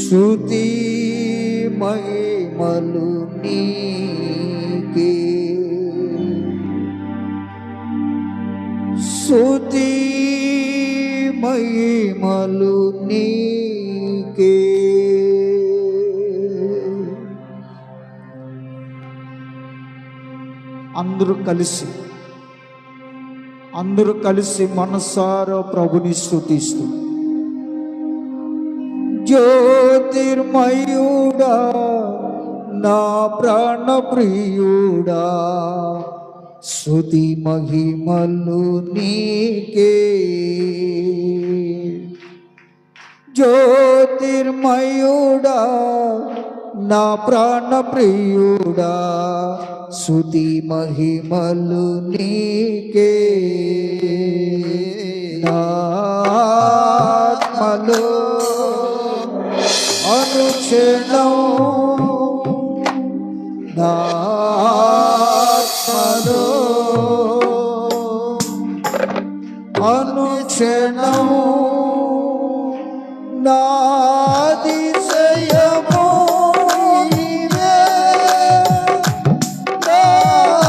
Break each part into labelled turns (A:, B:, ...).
A: స్తుతి మహిమలు నీకే, స్తుతి మహిమలు నీకే. అందరూ కలిసి మనసారా ప్రభుని స్తుతిస్తూ, జ్యోతిర్మయుడా నా ప్రాణ ప్రియుడా, స్తుతి మహిమలు నీకే. జ్యోతిర్మయుడా నా ప్రాణ ప్రియుడా, స్తుతి మహిమలు నీకే. నా ఆత్మలో అనుక్షణం, నా ఆత్మలో అనుక్షణం నా అతిశయము నీవే, నా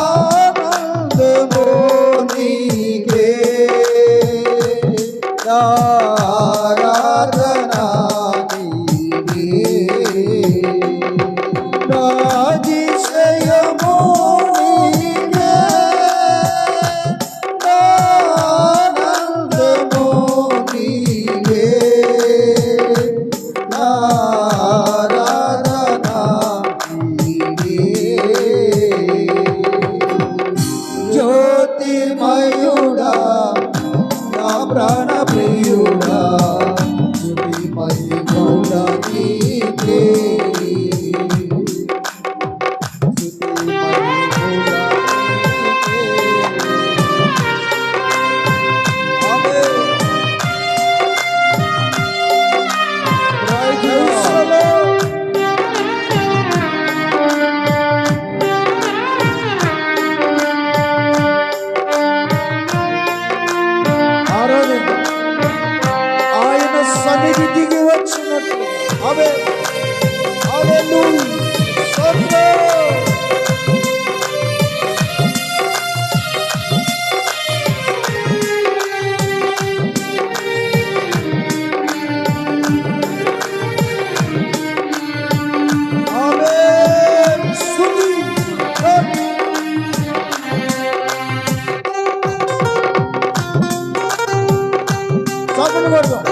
A: ఆనందము నీకే, నా ఆరాధన నీకే, నా అతిశయము నీవే, నా ఆనందము నీకే, నా ఆరాధన నీకే. జ్యోతిర్మయుడా నా ప్రాణ ప్రియుడా, స్తుతి మహిమలు నీకే, స్తుతి మహిమలు నీకే. ఆమేన్. Praise the Lord. ఆరాధన ఆయన సన్నిధి దిగి వచ్చినట్లు. ఆమేన్. హల్లెలూయా. స్తోత్రం. ఆమేన్. స్తుతి. చప్పట్లు కొడదాం.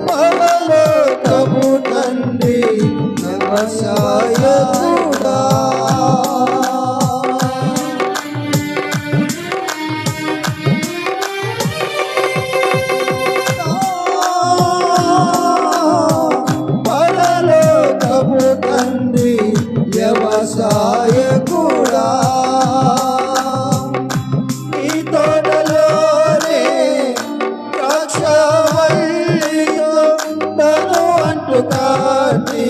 A: పరలోకపు తండ్రి వ్యవసాయకుడా, పరలోకపు తండ్రి వ్యవసాయకుడా, నీ తోటలోనే ద్రాక్షవల్లితో తను అంటుకాటి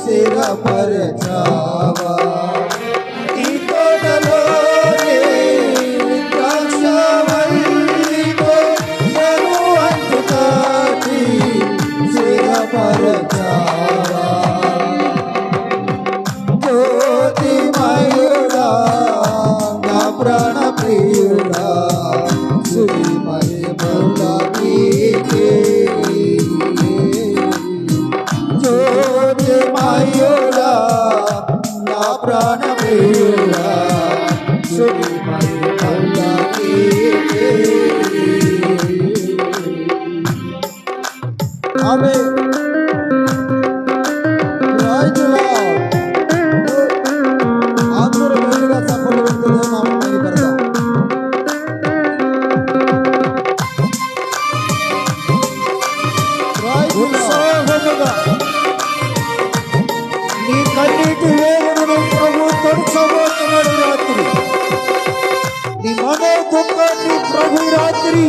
A: స్థిరపరచావా. నీ తోటలోనే ద్రాక్షవల్లితో తను అంటుకాటి స్థిరపరచావా. జ్యోతిర్మయుడా నా ప్రాణ ప్రియుడా, స్తుతి మహిమలు నీకే. జ్యోతిర్మయుడా నా ప్రాణ ప్రియుడా, స్తుతి మహిమలు నీకే. ఆమేన్. Praise the Lord. అందరూ మెల్లిగా చప్పట్లు కొడుతూ నామమును పెడదాం. ఉత్సాహముగా నీ కన్నీటి వేదనను ప్రభు తొలచబోతున్నాడు. రాత్రి నీ మనో దుఃఖాన్ని ప్రభు రాత్రి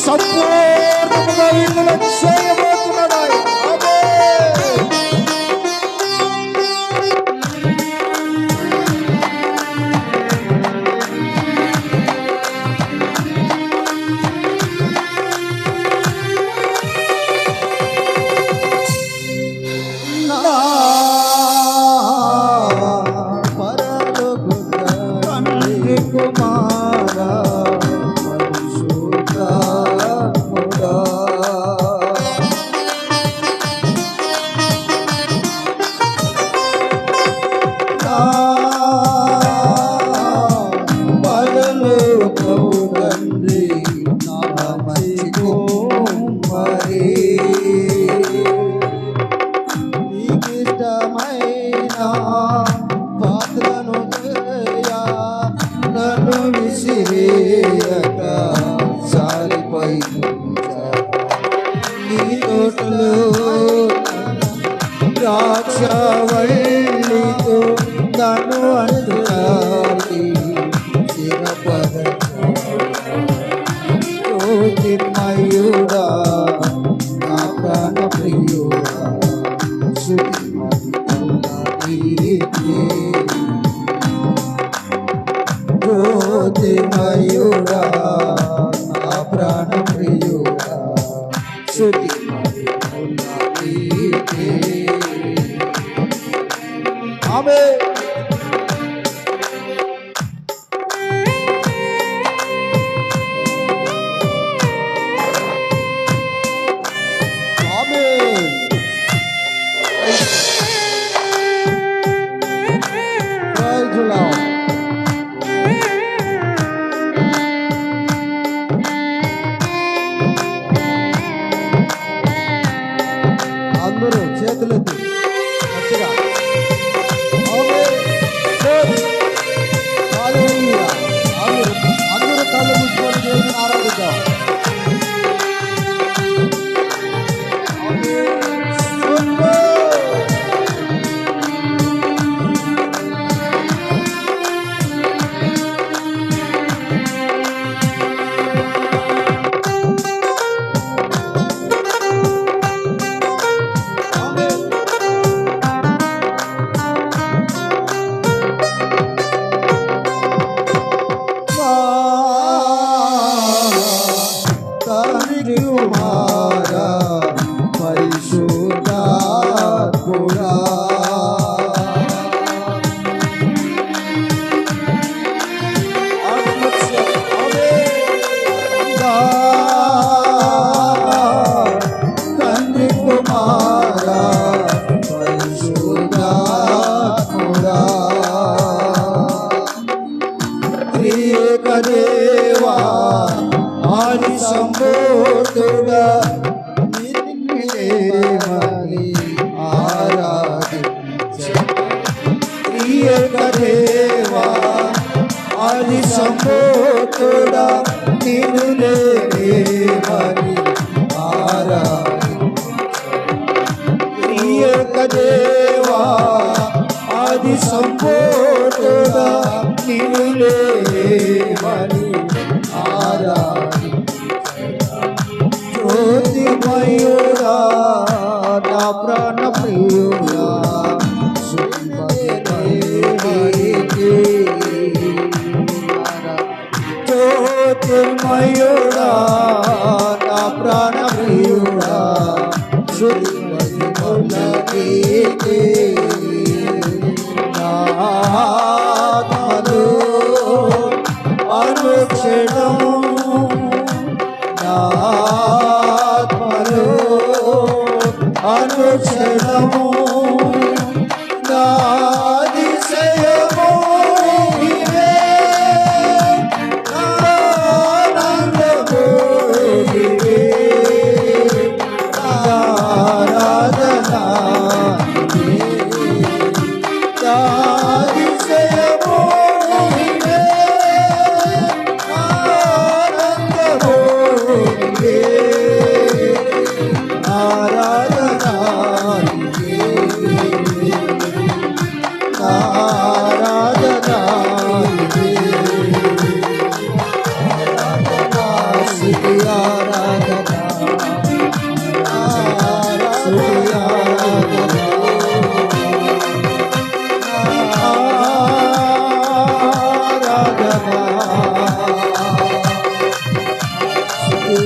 A: సంపూర్ణముగా విడుదల చేయబోతున్నాడు ఆయన. ఆమేన్. శ్రేష్టమైన పాత్రను దయా నన్ను విసిరేయక సారిపై నీ తోటలో ద్రాక్షవల్లితో నన్ను అంటురాలి జ్యోతిర్మయుడా నా ప్రాణ ప్రియుడా జ్యోతిర్మయుడా నా ప్రాణ ప్రియుడా శృతి ఆమేన్. అందరూ చేతులెత్తి మంచిగా అందరూ కళ్ళు మూసుకొని దేవుని ఆరాధిద్దాం. కుమారా పరిశుద్ధాత్ముడా తండ్రి కుమారా పరిశుద్ధాత్ముడా త్రియేక దేవా ఆది సంబోధుడా నిన్నేమని ఆరాధించు త్రియేక దేవా ఆది సంబోధుడా నిన్నేమని ఆరాధించు త్రియేక దేవా ఆది సంబోధుడా నిన్నేమని జ్యోతిర్మయుడా నా ప్రాణ ప్రియుడా జ్యోతిర్మయుడా నా ప్రాణ ప్రియుడా నాత్మలో అనుక్షణము నాత్మలో అనుక్షణము నాదిశయము నీవే ఆనందము నీవే ఆరాధనా నీవే నాదిశయము నీవే ఆనందము నీవే ఆరాధనా ఆరాధనా స్తుతి ఆరాధనా స్తుతి ఆరాధనా ఆరాధనా స్తుతి